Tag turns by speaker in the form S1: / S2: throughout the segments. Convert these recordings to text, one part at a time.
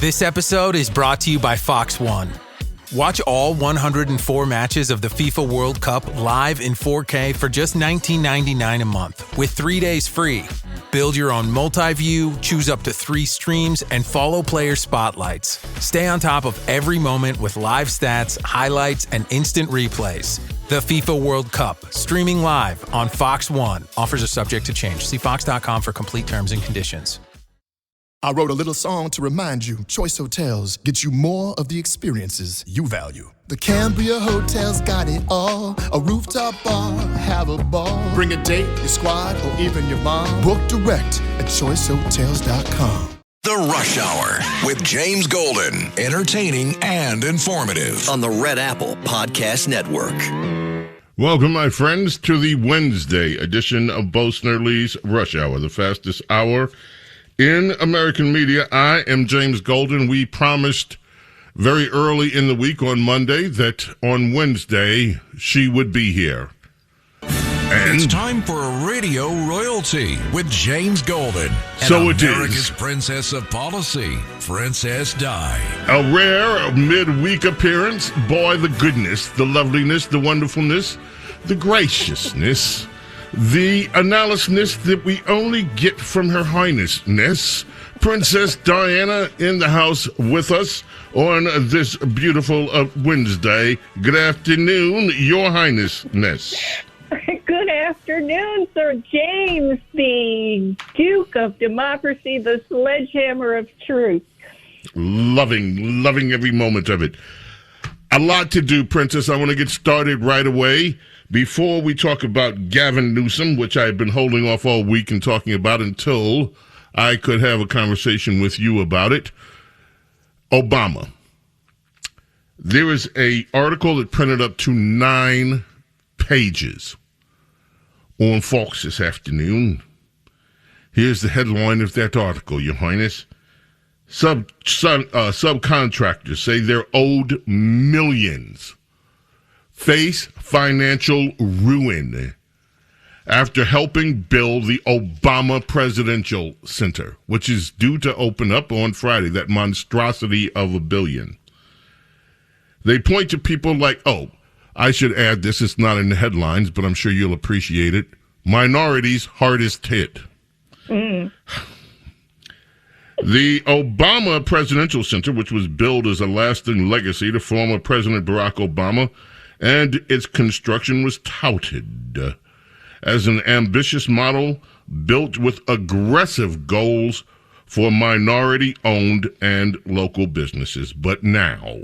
S1: This episode is brought to you by Fox One. Watch all 104 matches of the FIFA World Cup live in 4K for just $19.99 a month with 3 days free. Build your own multi-view, choose up to 3 streams, and follow player spotlights. Stay on top of every moment with live stats, highlights, and instant replays. The FIFA World Cup, streaming live on Fox One. Offers are subject to change. See fox.com for complete terms and conditions.
S2: I wrote a little song to remind you, Choice Hotels get you more of the experiences you value. The Cambria Hotel's got it all. A rooftop bar, have a ball. Bring a date, your squad, or even your mom. Book direct at choicehotels.com.
S3: The Rush Hour with James Golden. Entertaining and informative. On the Red Apple Podcast Network.
S4: Welcome, my friends, to the Wednesday edition of Bo Snerdley's Rush Hour, the fastest hour in American media. I am James Golden. We promised very early in the week on Monday that on Wednesday she would be here. And
S3: it's time for Radio Royalty with James Golden.
S4: So it
S3: America's
S4: is.
S3: Princess of Policy, Princess Di.
S4: A rare midweek appearance. Boy, the goodness, the loveliness, the wonderfulness, the graciousness, the analysis that we only get from Her Highnessness, Princess Diana, in the house with us on this beautiful Wednesday. Good afternoon, Your Highnessness.
S5: Good afternoon, Sir James, the Duke of Democracy, the sledgehammer of truth.
S4: Loving every moment of it. A lot to do, Princess. I want to get started right away. Before we talk about Gavin Newsom, which I've been holding off all week and talking about until I could have a conversation with you about it, Obama. There is an article that printed up to 9 pages on Fox this afternoon. Here's the headline of that article, Your Highness. Subcontractors say they're owed millions. Face financial ruin after helping build the Obama Presidential Center, which is due to open up on Friday, that monstrosity of $1 billion. They point to people like, I should add this, it's not in the headlines, but I'm sure you'll appreciate it. Minorities hardest hit. The Obama Presidential Center, which was billed as a lasting legacy to former President Barack Obama, and its construction was touted as an ambitious model built with aggressive goals for minority-owned and local businesses. But now,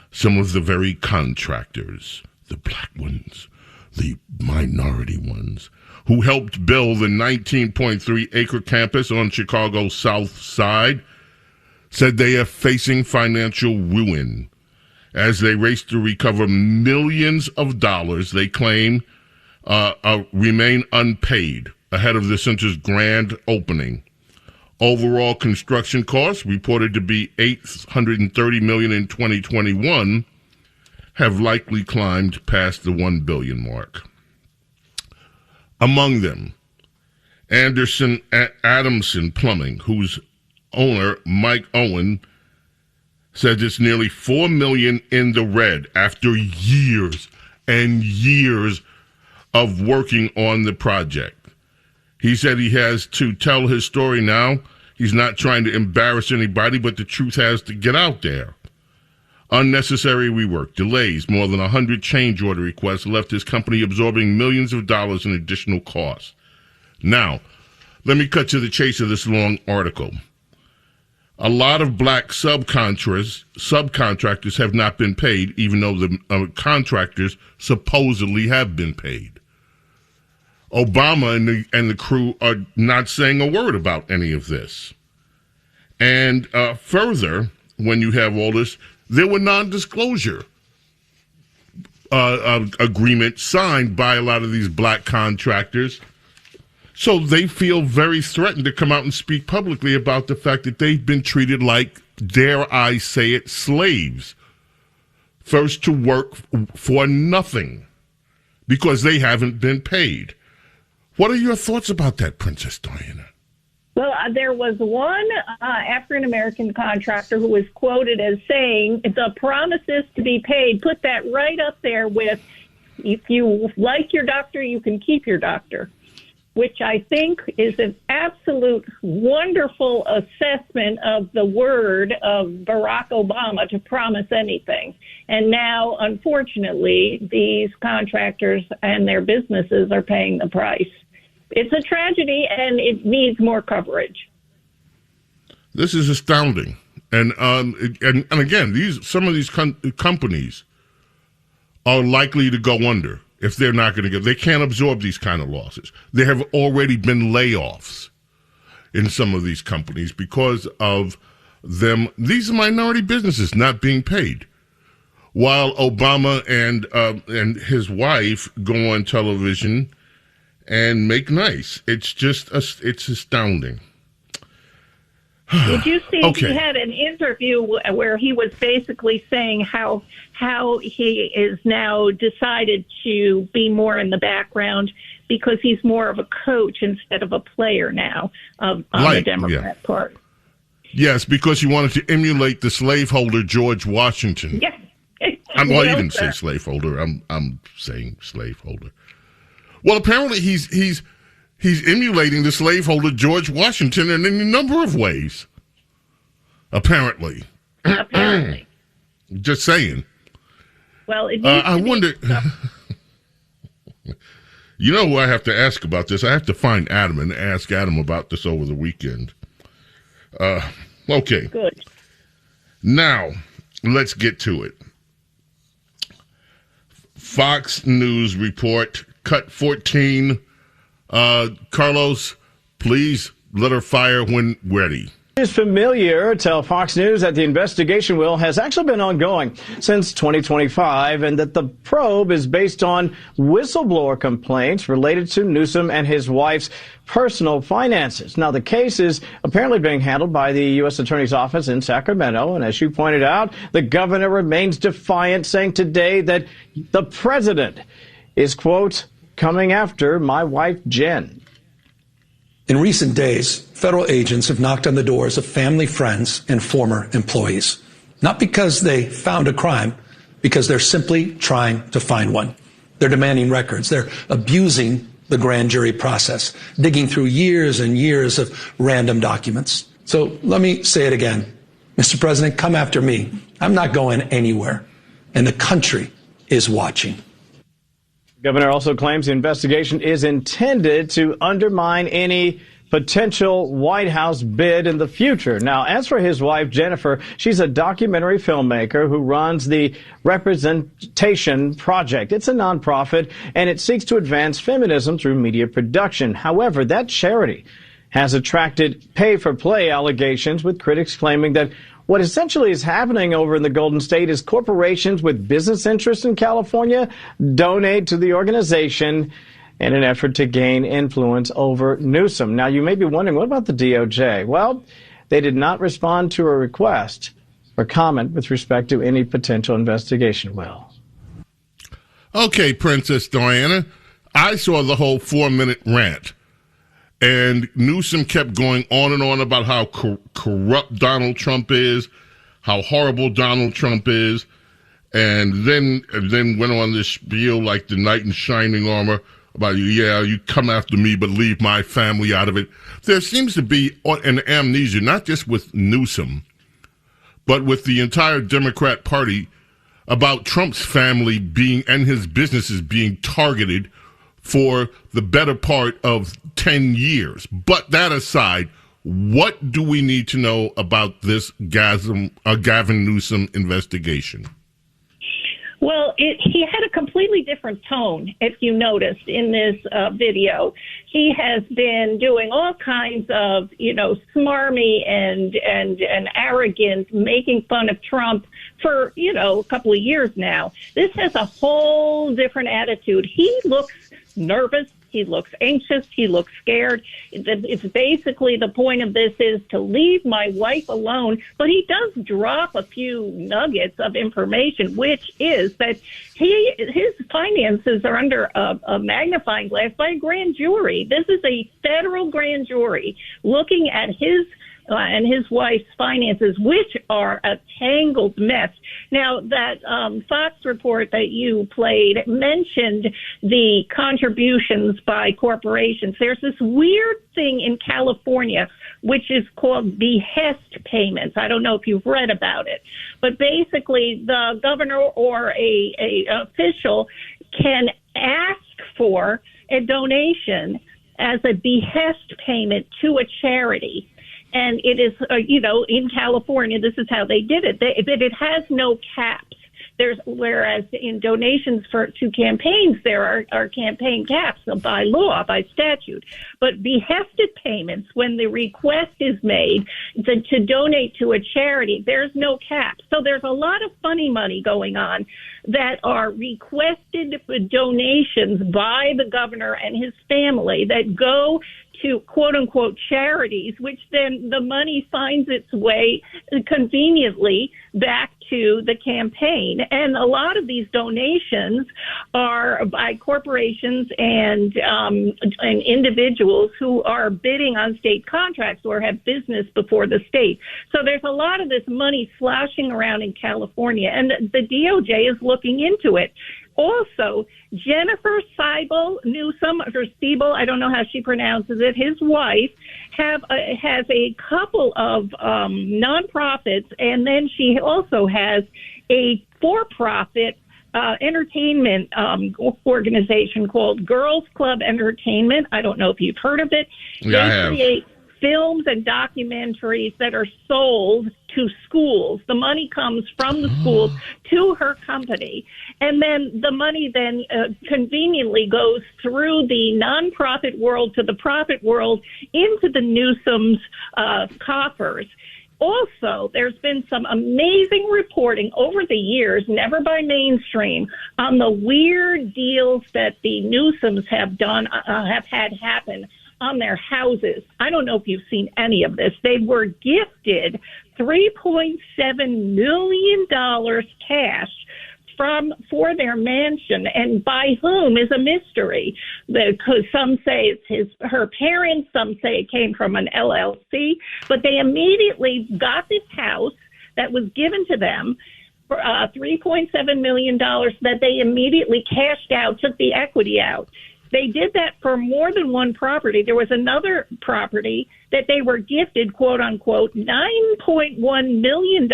S4: some of the very contractors, the black ones, the minority ones, who helped build the 19.3-acre campus on Chicago's South Side, said they are facing financial ruin as they race to recover millions of dollars they claim remain unpaid ahead of the center's grand opening. Overall construction costs, reported to be $830 million in 2021, have likely climbed past the $1 billion mark. Among them, Adamson Plumbing, whose owner, Mike Owen, said it's nearly $4 million in the red after years and years of working on the project. He said he has to tell his story now. He's not trying to embarrass anybody, but the truth has to get out there. Unnecessary rework, delays, more than 100 change order requests left his company absorbing millions of dollars in additional costs. Now, let me cut to the chase of this long article. A lot of black subcontractors have not been paid, even though the contractors supposedly have been paid. Obama and the crew are not saying a word about any of this. And further, when you have all this, there were non-disclosure agreements signed by a lot of these black contractors. So they feel very threatened to come out and speak publicly about the fact that they've been treated like, dare I say it, slaves. First to work for nothing because they haven't been paid. What are your thoughts about that, Princess Diana?
S5: Well, there was one African-American contractor who was quoted as saying, the promises to be paid, put that right up there with, if you like your doctor, you can keep your doctor, which I think is an absolute wonderful assessment of the word of Barack Obama to promise anything. And now, unfortunately, these contractors and their businesses are paying the price. It's a tragedy, and it needs more coverage.
S4: This is astounding, and again, some of these companies are likely to go under if they're not going to get. They can't absorb these kind of losses. There have already been layoffs in some of these companies because of them. These are minority businesses not being paid, while Obama and his wife go on television and make nice. It's just it's astounding.
S5: Did you see he had an interview where he was basically saying how he is now decided to be more in the background because he's more of a coach instead of a player now on the Democrat part.
S4: Yes, because he wanted to emulate the slaveholder George Washington.
S5: Yes.
S4: Well, he didn't say slaveholder. I'm saying slaveholder. Well, apparently he's emulating the slaveholder George Washington in a number of ways. Apparently. Just saying.
S5: Well,
S4: I wonder. You know who I have to ask about this? I have to find Adam and ask Adam about this over the weekend. Okay.
S5: Good.
S4: Now, let's get to it. Fox News report, cut 14. Carlos, please let her fire when ready.
S6: Is familiar tell Fox News that the investigation has actually been ongoing since 2025 and that the probe is based on whistleblower complaints related to Newsom and his wife's personal finances. Now, the case is apparently being handled by the U.S. Attorney's Office in Sacramento, and as you pointed out, the governor remains defiant, saying today that the president is, quote, coming after my wife, Jen.
S7: In recent days, federal agents have knocked on the doors of family, friends, and former employees. Not because they found a crime, because they're simply trying to find one. They're demanding records. They're abusing the grand jury process, digging through years and years of random documents. So let me say it again. Mr. President, come after me. I'm not going anywhere. And the country is watching.
S6: The governor also claims the investigation is intended to undermine any potential White House bid in the future. Now, as for his wife, Jennifer, she's a documentary filmmaker who runs the Representation Project. It's a nonprofit, and it seeks to advance feminism through media production. However, that charity has attracted pay-for-play allegations, with critics claiming that what essentially is happening over in the Golden State is corporations with business interests in California donate to the organization in an effort to gain influence over Newsom. Now, you may be wondering, what about the DOJ? Well, they did not respond to a request for comment with respect to any potential investigation. Will.
S4: Okay, Princess Diana, I saw the whole 4-minute rant. And Newsom kept going on and on about how corrupt Donald Trump is, how horrible Donald Trump is, and then went on this spiel like the knight in shining armor about, yeah, you come after me, but leave my family out of it. There seems to be an amnesia, not just with Newsom, but with the entire Democrat Party, about Trump's family being and his businesses being targeted for the better part of 10 years. But that aside, what do we need to know about this Gavin Newsom investigation?
S5: Well, he had a completely different tone, if you noticed in this video. He has been doing all kinds of, smarmy and arrogant, making fun of Trump for, a couple of years now. This has a whole different attitude. He looks nervous. He looks anxious. He looks scared. It's basically the point of this is to leave my wife alone. But he does drop a few nuggets of information, which is that his finances are under a magnifying glass by a grand jury. This is a federal grand jury looking at his and his wife's finances, which are a tangled mess. Now, that Fox report that you played mentioned the contributions by corporations. There's this weird thing in California which is called behest payments. I don't know if you've read about it, but basically the governor or a official can ask for a donation as a behest payment to a charity. And it is, in California, this is how they did it. But it has no caps. Whereas in donations to campaigns, there are campaign caps by law, by statute. But behested payments, when the request is made to donate to a charity, there's no cap. So there's a lot of funny money going on that are requested donations by the governor and his family that go to quote-unquote charities, which then the money finds its way conveniently back to the campaign. And a lot of these donations are by corporations and individuals who are bidding on state contracts or have business before the state. So there's a lot of this money sloshing around in California, and the DOJ is looking into it. Also, Jennifer Newsom, or Siebel, I don't know how she pronounces it, his wife, has a couple of nonprofits, and then she also has a for-profit entertainment organization called Girls Club Entertainment. I don't know if you've heard of it.
S4: Yeah, I have.
S5: Create films and documentaries that are sold to schools. The money comes from the schools to her company. And then the money then conveniently goes through the nonprofit world to the profit world into the Newsom's coffers. Also, there's been some amazing reporting over the years, never by mainstream, on the weird deals that the Newsoms have had happen on their houses. I don't know if you've seen any of this. They were gifted $3.7 million cash for their mansion, and by whom is a mystery. Because some say it's her parents, some say it came from an LLC, but they immediately got this house that was given to them for $3.7 million that they immediately cashed out, took the equity out. They did that for more than one property. There was another property that they were gifted, quote unquote, $9.1 million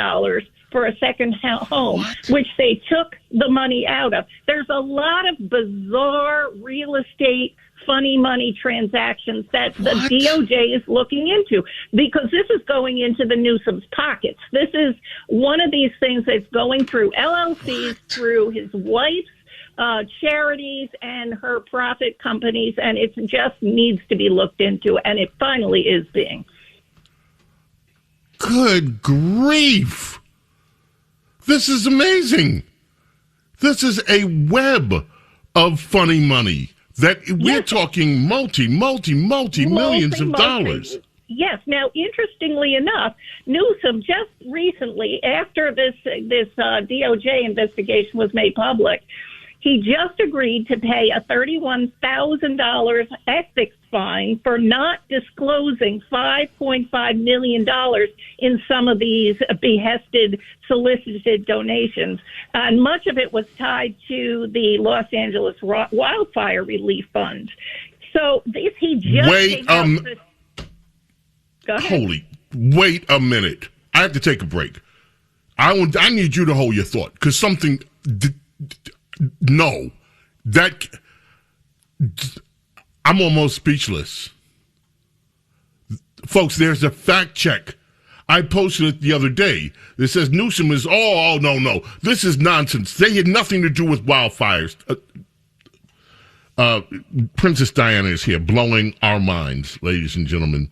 S5: for a second home, which they took the money out of. There's a lot of bizarre real estate, funny money transactions that the DOJ is looking into, because this is going into the Newsom's pockets. This is one of these things that's going through LLCs, through his wife's charities and her profit companies, and it just needs to be looked into, and it finally is being.
S4: Good grief. This is amazing. This is a web of funny money that we're talking multi-millions of dollars.
S5: Yes. Now, interestingly enough, Newsom just recently, after this DOJ investigation was made public, he just agreed to pay a $31,000 ethics fine for not disclosing $5.5 million in some of these behested, solicited donations. And much of it was tied to the Los Angeles Wildfire Relief Fund. So he just...
S4: Wait a minute. I have to take a break. I need you to hold your thought, because something... No, I'm almost speechless. Folks, there's a fact check. I posted it the other day. It says Newsom is, no. This is nonsense. They had nothing to do with wildfires. Princess Diana is here, blowing our minds, ladies and gentlemen.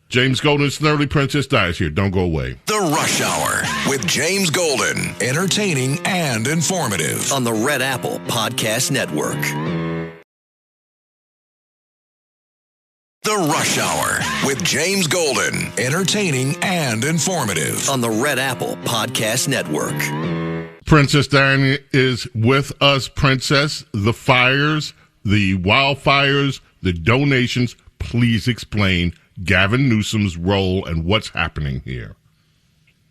S4: James Golden, Snerdley, Princess Di is here. Don't go away.
S3: The Rush Hour with James Golden. Entertaining and informative on the Red Apple Podcast Network. The Rush Hour with James Golden. Entertaining and informative on the Red Apple Podcast Network.
S4: Princess Diana is with us. Princess, the fires, the wildfires, the donations. Please explain Gavin Newsom's role and what's happening here.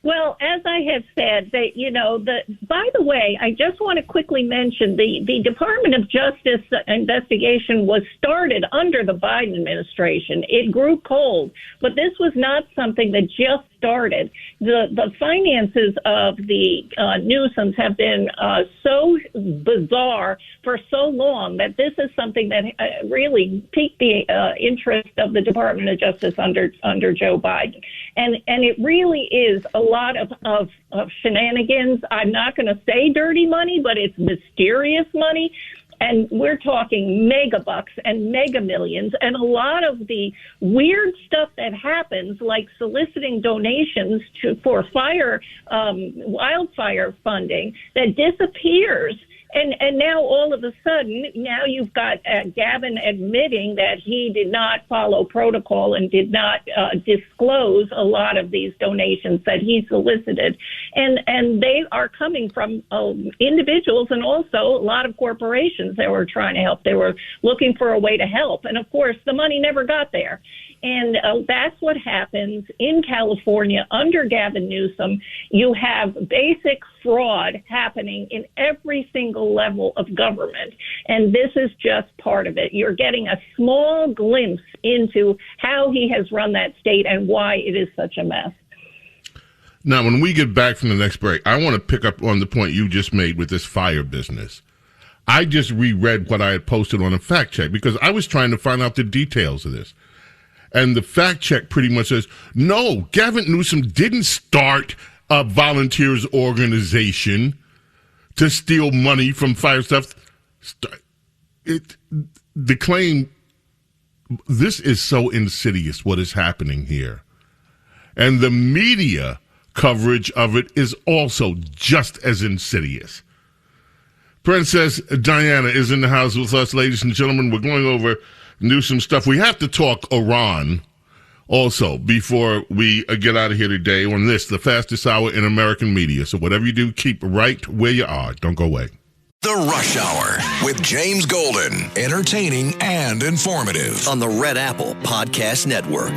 S5: Well, as I have said, by the way, I just want to quickly mention the Department of Justice investigation was started under the Biden administration. It grew cold, but this was not something that just started. The finances of the Newsoms have been so bizarre for so long that this is something that really piqued the interest of the Department of Justice under Joe Biden. And it really is a lot of shenanigans. I'm not going to say dirty money, but it's mysterious money. And we're talking mega bucks and mega millions. And a lot of the weird stuff that happens, like soliciting donations for wildfire funding, that disappears. And now all of a sudden, now you've got Gavin admitting that he did not follow protocol and did not disclose a lot of these donations that he solicited. And they are coming from individuals and also a lot of corporations that were trying to help. They were looking for a way to help. And, of course, the money never got there. And that's what happens in California under Gavin Newsom. You have basic fraud happening in every single level of government. And this is just part of it. You're getting a small glimpse into how he has run that state and why it is such a mess.
S4: Now, when we get back from the next break, I want to pick up on the point you just made with this fire business. I just reread what I had posted on a fact check because I was trying to find out the details of this. And the fact check pretty much says, no, Gavin Newsom didn't start a volunteers organization to steal money from fire stuff. The claim, this is so insidious what is happening here. And the media coverage of it is also just as insidious. Princess Diana is in the house with us, ladies and gentlemen. We're going over Newsom stuff. We have to talk Iran also before we get out of here today on this, the fastest hour in American media. So whatever you do, keep right where you are. Don't go away.
S3: The Rush Hour with James Golden. Entertaining and informative on the Red Apple Podcast Network.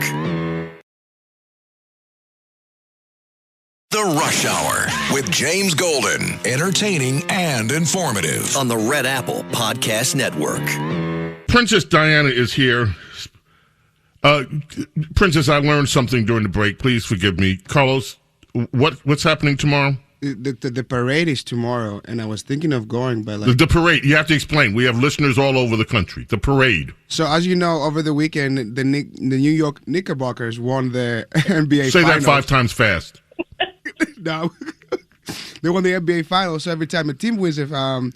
S3: The Rush Hour with James Golden. Entertaining and informative on the Red Apple Podcast Network.
S4: Princess Diana is here. Princess, I learned something during the break. Please forgive me. Carlos, what's happening tomorrow?
S8: The parade is tomorrow, and I was thinking of going, but
S4: the parade, you have to explain. We have listeners all over the country. The parade.
S8: So, as you know, over the weekend, the New York Knickerbockers won the NBA
S4: Say
S8: Finals.
S4: that 5 times fast.
S8: No. They won the NBA Finals, so every time a team wins a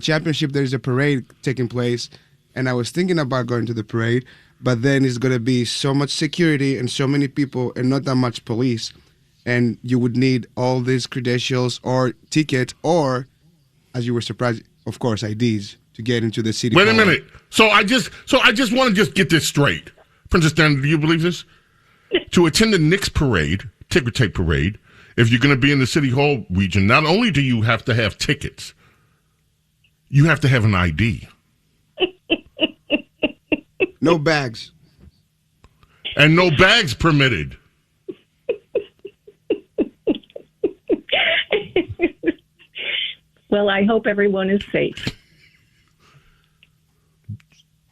S8: championship, there's a parade taking place. And I was thinking about going to the parade, but then it's going to be so much security and so many people and not that much police. And you would need all these credentials or ticket or, as you were surprised, of course, IDs to get into the city.
S4: Wait a minute. So I just want to get this straight. Princess Diana, do you believe this? To attend the Knicks parade, ticker tape parade, if you're going to be in the City Hall region, not only do you have to have tickets, you have to have an ID.
S8: No bags.
S4: And no bags permitted.
S5: Well, I hope everyone is safe.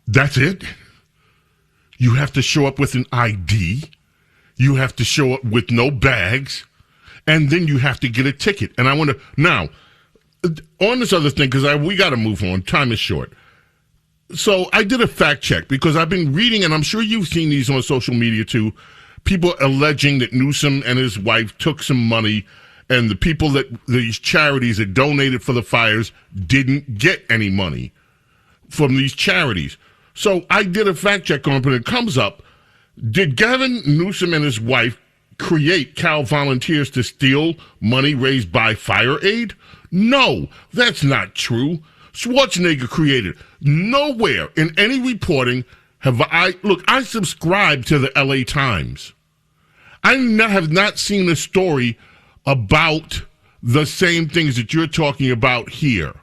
S4: That's it? You have to show up with an ID. You have to show up with no bags. And then you have to get a ticket. And I want to... Now, on this other thing, because we got to move on. Time is short. So I did a fact check because I've been reading, and I'm sure you've seen these on social media too, people alleging that Newsom and his wife took some money and the people that these charities that donated for the fires didn't get any money from these charities. So I did a fact check on it, and it comes up, did Gavin Newsom and his wife create Cal Volunteers to steal money raised by fire aid? No, that's not true. Schwarzenegger created. Nowhere in any reporting I subscribe to the LA Times. I have not seen a story about the same things that you're talking about here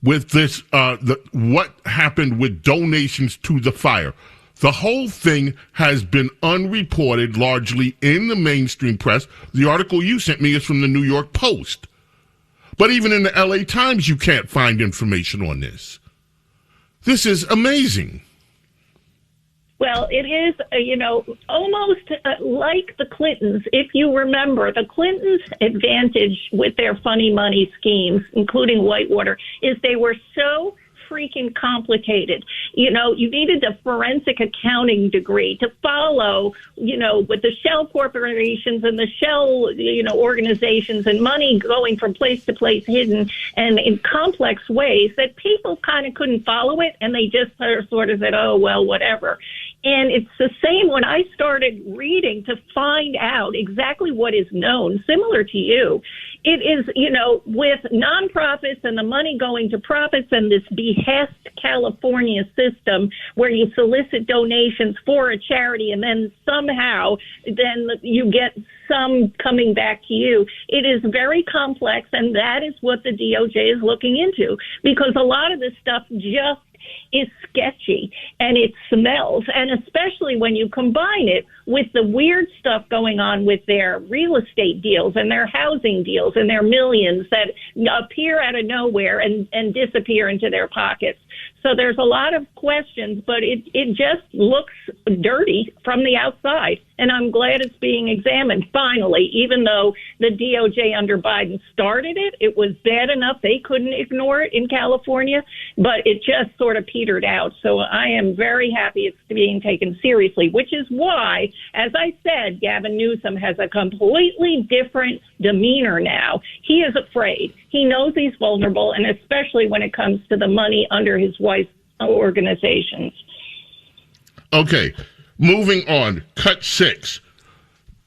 S4: with this, what happened with donations to the fire. The whole thing has been unreported largely in the mainstream press. The article you sent me is from the New York Post. But even in the LA Times, you can't find information on this. This is amazing.
S5: Well, it is, almost like the Clintons. If you remember, the Clintons' advantage with their funny money schemes, including Whitewater, is they were so freaking complicated. You needed a forensic accounting degree to follow, with the shell corporations and the shell, organizations and money going from place to place hidden and in complex ways that people kind of couldn't follow it. And they just sort of said, oh, well, whatever. And it's the same when I started reading to find out exactly what is known, similar to you. It is, with nonprofits and the money going to profits and this behest California system where you solicit donations for a charity and then somehow then you get some coming back to you. It is very complex, and that is what the DOJ is looking into, because a lot of this stuff just is sketchy and it smells, and especially when you combine it with the weird stuff going on with their real estate deals and their housing deals and their millions that appear out of nowhere and disappear into their pockets. So there's a lot of questions, but it just looks dirty from the outside. And I'm glad it's being examined finally, even though the DOJ under Biden started it. It was bad enough they couldn't ignore it in California, but it just sort of petered out. So I am very happy it's being taken seriously, which is why, as I said, Gavin Newsom has a completely different demeanor now. He is afraid. He knows he's vulnerable, and especially when it comes to the money under his wife's organizations.
S4: Okay, moving on. Cut 6.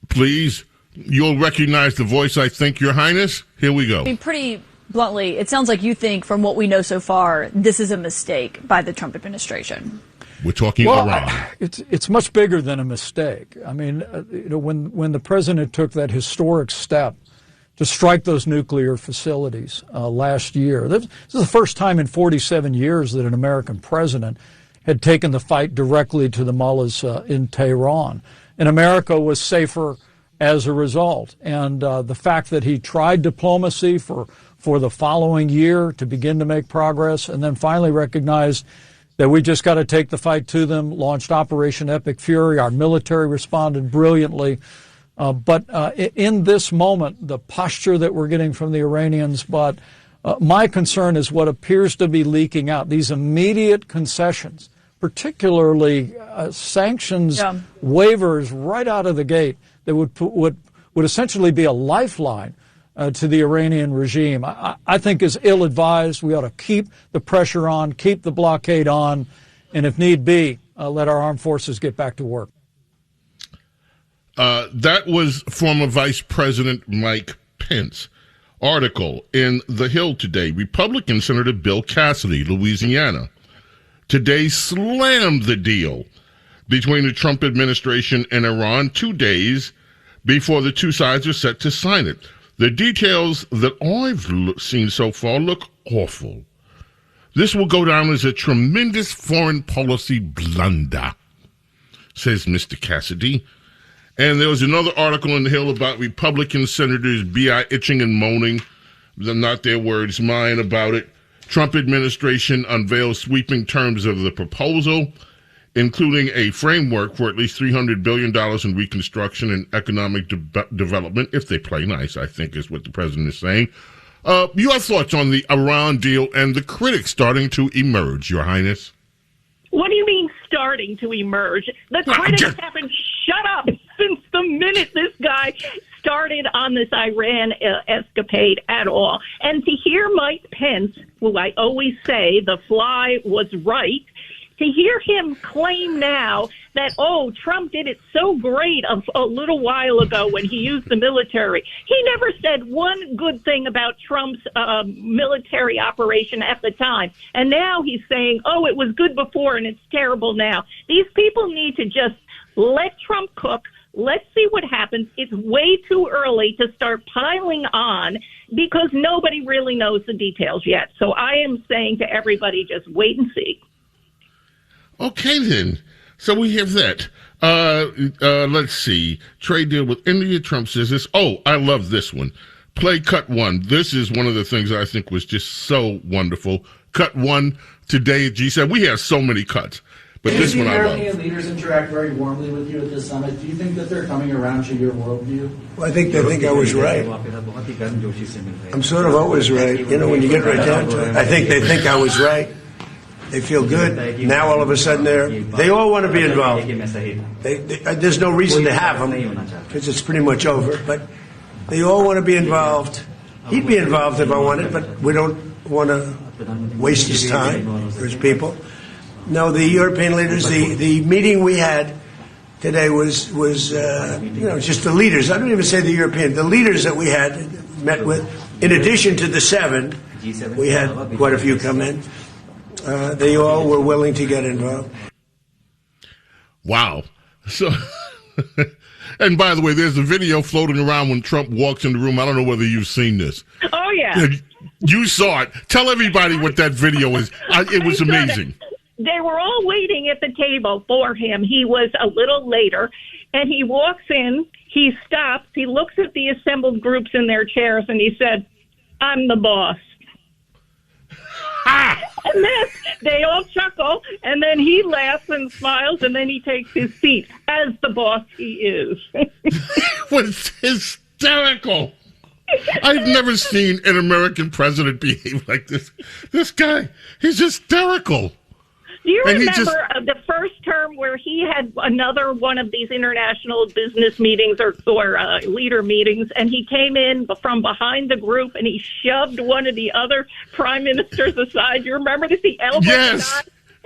S4: Please, you'll recognize the voice, I think, Your Highness. Here we go.
S9: Pretty bluntly, it sounds like you think, from what we know so far, this is a mistake by the Trump administration.
S4: We're talking Iran.
S10: It's much bigger than a mistake. I mean, when the president took that historic step to strike those nuclear facilities last year, this is the first time in 47 years that an American president had taken the fight directly to the mullahs in Tehran. And America was safer as a result. And the fact that he tried diplomacy for the following year to begin to make progress, and then finally recognized that we just got to take the fight to them, launched Operation Epic Fury. Our military responded brilliantly. But in this moment, the posture that we're getting from the Iranians, but my concern is what appears to be leaking out, these immediate concessions, particularly sanctions waivers right out of the gate that would essentially be a lifeline to the Iranian regime, I think is ill-advised. We ought to keep the pressure on, keep the blockade on, and if need be, let our armed forces get back to work.
S4: That was former Vice President Mike Pence. Article in The Hill today. Republican Senator Bill Cassidy, Louisiana, today slammed the deal between the Trump administration and Iran 2 days before the two sides are set to sign it. The details that I've seen so far look awful. This will go down as a tremendous foreign policy blunder, says Mr. Cassidy. And there was another article in the Hill about Republican senators itching and moaning, not their words, mine, about it. Trump administration unveils sweeping terms of the proposal, including a framework for at least $300 billion in reconstruction and economic development, if they play nice, I think is what the president is saying. Your thoughts on the Iran deal and the critics starting to emerge, Your Highness?
S5: What do you mean starting to emerge? The critics haven't shut up since the minute this guy started on this Iran escapade at all. And to hear Mike Pence, who I always say the fly was right, to hear him claim now that, oh, Trump did it so great a little while ago when he used the military. He never said one good thing about Trump's military operation at the time. And now he's saying, oh, it was good before and it's terrible now. These people need to just let Trump cook. Let's see what happens. It's way too early to start piling on because nobody really knows the details yet. So I am saying to everybody, just wait and see.
S4: Okay, then. So we have that. Let's see. Trade deal with India. Trump says this. Oh, I love this one. Play cut one. This is one of the things I think was just so wonderful. Cut one today at G7. We have so many cuts. But this one I love.
S11: The European leaders interact very warmly with you at this summit. Do you think that they're coming around to your worldview?
S12: Well, I think they think I was right. I'm sort of always right. You know, when you get right down to it. I think they think I was right. They feel good. Now all of a sudden they all want to be involved. There's no reason to have them because it's pretty much over. But they all want to be involved. He'd be involved if I wanted, but we don't want to waste his time or his people. No, the European leaders, the meeting we had today was just the leaders. I don't even say the European. The leaders that we had met with, in addition to the 7, we had quite a few come in. They all were willing to get involved.
S4: Wow. So, and by the way, there's a video floating around when Trump walks in the room. I don't know whether you've seen this.
S5: Oh, yeah.
S4: You saw it. Tell everybody what that video is. It was amazing.
S5: They were all waiting at the table for him. He was a little later, and he walks in, he stops, he looks at the assembled groups in their chairs, and he said, I'm the boss. And then they all chuckle, and then he laughs and smiles, and then he takes his seat, as the boss he is.
S4: It was hysterical. I've never seen an American president behave like this. This guy, he's hysterical.
S5: Do you remember the first term where he had another one of these international business meetings or leader meetings, and he came in from behind the group and he shoved one of the other prime ministers aside? You remember this? He elbowed him.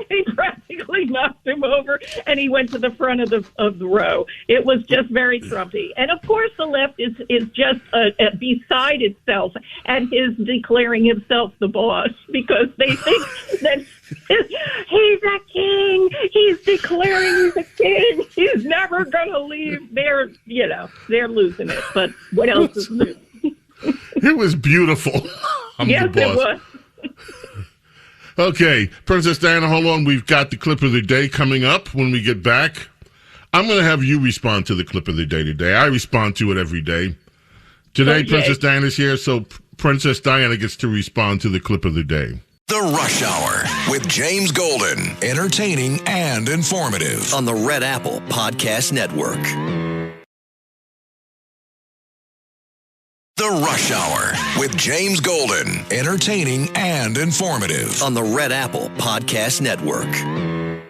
S5: He practically knocked him over, and he went to the front of the row. It was just very Trumpy. And, of course, the left is just beside itself and is declaring himself the boss because they think that he's a king. He's declaring he's a king. He's never going to leave. They're losing it. But what else is new?
S4: It was beautiful.
S5: Yes, it was.
S4: Okay, Princess Diana, hold on. We've got the clip of the day coming up when we get back. I'm going to have you respond to the clip of the day today. I respond to it every day. Today, Princess Diana's here, so Princess Diana gets to respond to the clip of the day.
S3: The Rush Hour with James Golden. Entertaining and informative on the Red Apple Podcast Network. The Rush Hour with James Golden. Entertaining and informative on the Red Apple Podcast Network.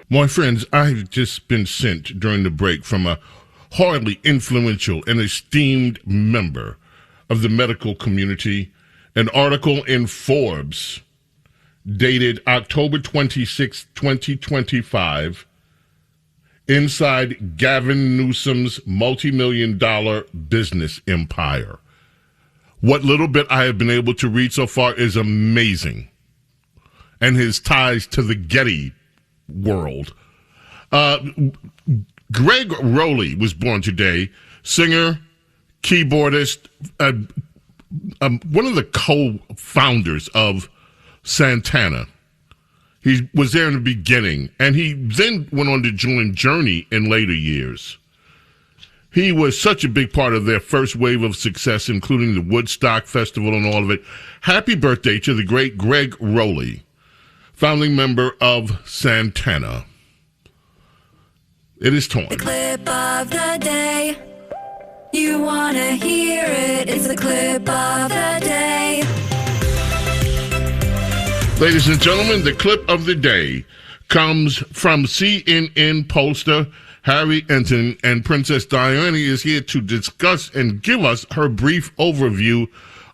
S4: My friends, I've just been sent during the break from a highly influential and esteemed member of the medical community an article in Forbes dated October 26, 2025, inside Gavin Newsom's multi-million-dollar business empire. What little bit I have been able to read so far is amazing. And his ties to the Getty world. Greg Rowley was born today, singer, keyboardist, one of the co-founders of Santana. He was there in the beginning, and he then went on to join Journey in later years. He was such a big part of their first wave of success, including the Woodstock Festival and all of it. Happy birthday to the great Greg Rowley, founding member of Santana. It is time.
S13: The clip of the day. You want to hear it. It's the clip of the day.
S4: Ladies and gentlemen, the clip of the day comes from CNN pollster Harry Enton, and Princess Diana is here to discuss and give us her brief overview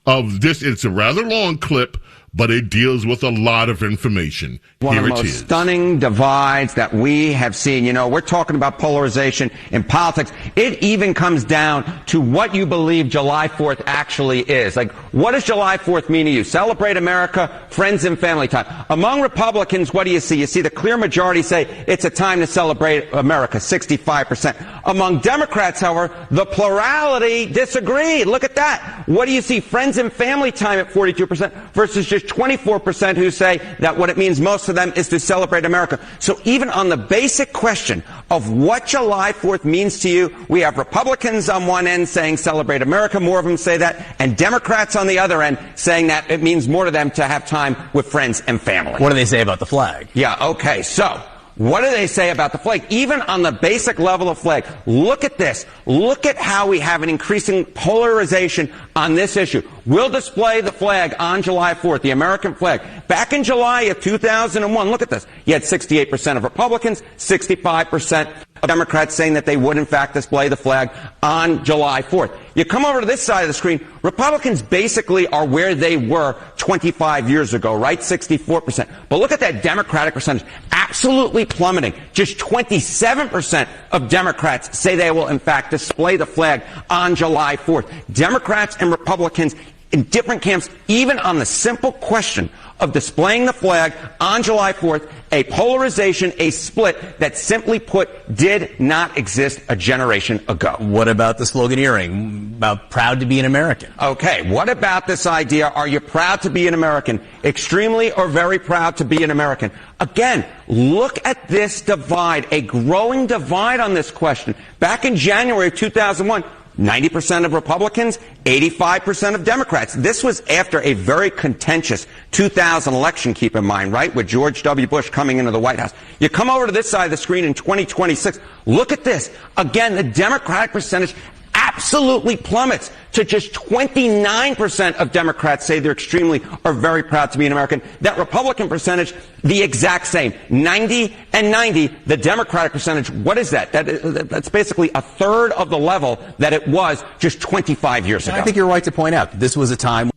S4: of this. It's a rather long clip, but it deals with a lot of information.
S14: One
S4: Here
S14: of the
S4: it
S14: most
S4: is.
S14: stunning divides that we have seen. You know, we're talking about polarization in politics. It even comes down to what you believe July 4th actually is. Like, what does July 4th mean to you? Celebrate America, friends and family time. Among Republicans, what do you see? You see the clear majority say it's a time to celebrate America, 65%. Among Democrats, however, the plurality disagree. Look at that. What do you see? Friends and family time at 42% versus just 24% who say that what it means most to them is to celebrate America. So even on the basic question of what July 4th means to you, we have Republicans on one end saying celebrate America, more of them say that, and Democrats on the other end saying that it means more to them to have time with friends and family.
S15: What do they say about the flag?
S14: Yeah, okay, so what do they say about the flag? Even on the basic level of flag, look at this. Look at how we have an increasing polarization on this issue. We'll display the flag on July 4th, the American flag. Back in July of 2001, look at this. You had 68% of Republicans, 65% of Democrats saying that they would, in fact, display the flag on July 4th. You come over to this side of the screen, Republicans basically are where they were 25 years ago, right? 64%. But look at that Democratic percentage. Absolutely plummeting. Just 27% of Democrats say they will, in fact, display the flag on July 4th. Democrats and Republicans in different camps, even on the simple question of displaying the flag on July 4th, a polarization, a split that simply put did not exist a generation ago.
S15: What about the sloganeering about proud to be an American?
S14: Okay, what about this idea? Are you proud to be an American? Extremely or very proud to be an American? Again, look at this divide, a growing divide on this question. Back in January of 2001, 90% of Republicans, 85% of Democrats. This was after a very contentious 2000 election, keep in mind, right, with George W. Bush coming into the White House. You come over to this side of the screen in 2026, look at this. Again, the Democratic percentage absolutely plummets to just 29% of Democrats say they're extremely or very proud to be an American. That Republican percentage, the exact same. 90 and 90. The Democratic percentage, what is that? That's basically a third of the level that it was just 25 years ago.
S15: I think you're right to point out that this was a time.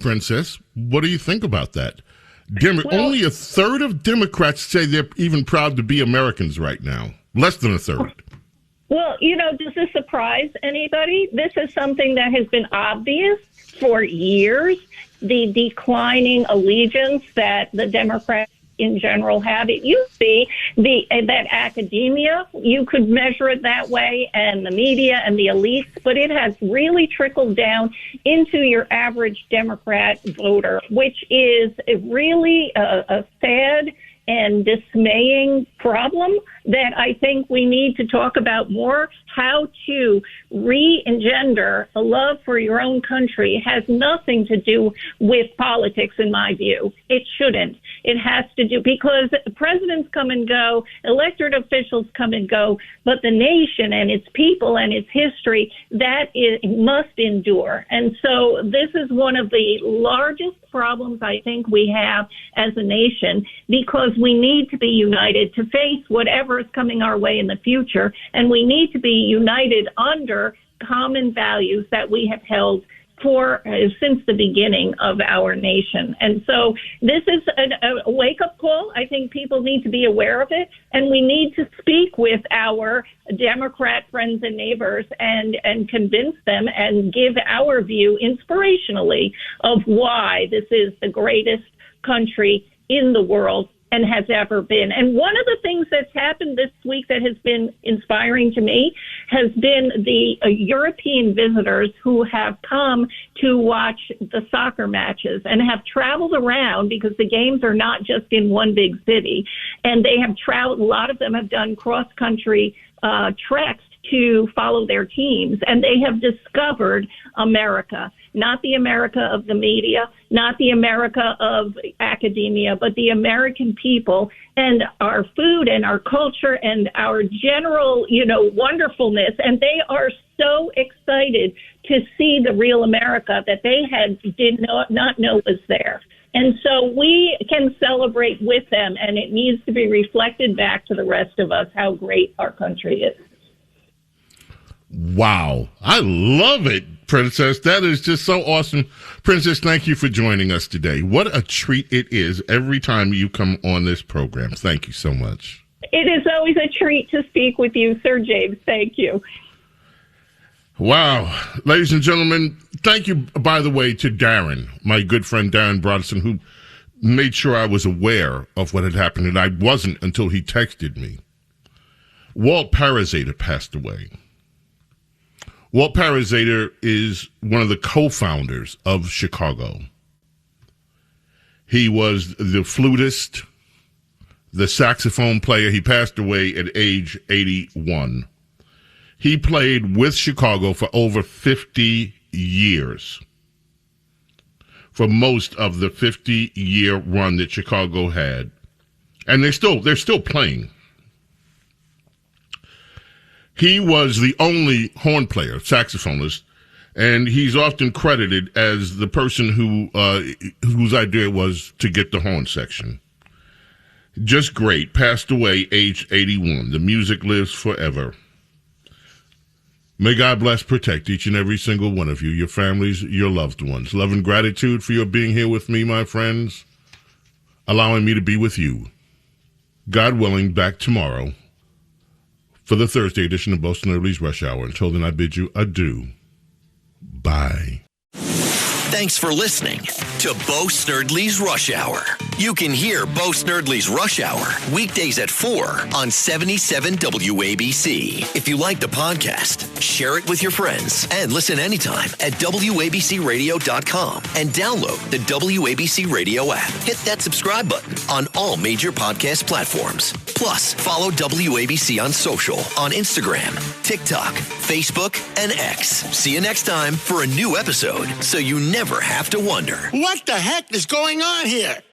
S4: Princess, what do you think about that? Only a third of Democrats say they're even proud to be Americans right now. Less than a third.
S5: Well, you know, does this surprise anybody? This is something that has been obvious for years, the declining allegiance that the Democrats in general have. It used to be that academia, you could measure it that way, and the media and the elites, but it has really trickled down into your average Democrat voter, which is really a sad and dismaying problem that I think we need to talk about more. How to re-engender a love for your own country has nothing to do with politics, in my view. It shouldn't. It has to do, because presidents come and go, elected officials come and go, but the nation and its people and its history, must endure. And so this is one of the largest problems I think we have as a nation, because we need to be united to face whatever is coming our way in the future, and we need to be united under common values that we have held for since the beginning of our nation. And so this is a wake-up call. I think people need to be aware of it, and we need to speak with our Democrat friends and neighbors and convince them and give our view inspirationally of why this is the greatest country in the world and has ever been. And one of the things that's happened this week that has been inspiring to me has been the European visitors who have come to watch the soccer matches and have traveled around, because the games are not just in one big city. And they have traveled, a lot of them have done cross-country treks to follow their teams, and they have discovered America, not the America of the media, not the America of academia, but the American people and our food and our culture and our general, wonderfulness. And they are so excited to see the real America that they did not know was there. And so we can celebrate with them, and it needs to be reflected back to the rest of us how great our country is.
S4: Wow. I love it, Princess. That is just so awesome. Princess, thank you for joining us today. What a treat it is every time you come on this program. Thank you so much.
S5: It is always a treat to speak with you, Sir James. Thank you.
S4: Wow. Ladies and gentlemen, thank you, by the way, to Darren, my good friend Darren Bronson, who made sure I was aware of what had happened, and I wasn't until he texted me. Walt Parazater passed away. Walt Parazater is one of the co-founders of Chicago. He was the flutist, the saxophone player. He passed away at age 81. He played with Chicago for over 50 years. For most of the 50-year run that Chicago had. And they're still playing. He was the only horn player, saxophonist, and he's often credited as the person whose idea was to get the horn section. Just great. Passed away age 81. The music lives forever. May God bless, protect each and every single one of you, your families, your loved ones. Love and gratitude for your being here with me, my friends, allowing me to be with you. God willing, back tomorrow for the Thursday edition of Bo Snerdley's Rush Hour. Until then, I bid you adieu. Bye.
S3: Thanks for listening to Bo Snerdley's Rush Hour. You can hear Bo Snerdley's Rush Hour weekdays at 4 on 77 WABC. If you like the podcast, share it with your friends and listen anytime at WABCRadio.com and download the WABC Radio app. Hit that subscribe button on all major podcast platforms. Plus, follow WABC on social on Instagram, TikTok, Facebook, and X. See you next time for a new episode so you never have to wonder.
S16: What the heck is going on here?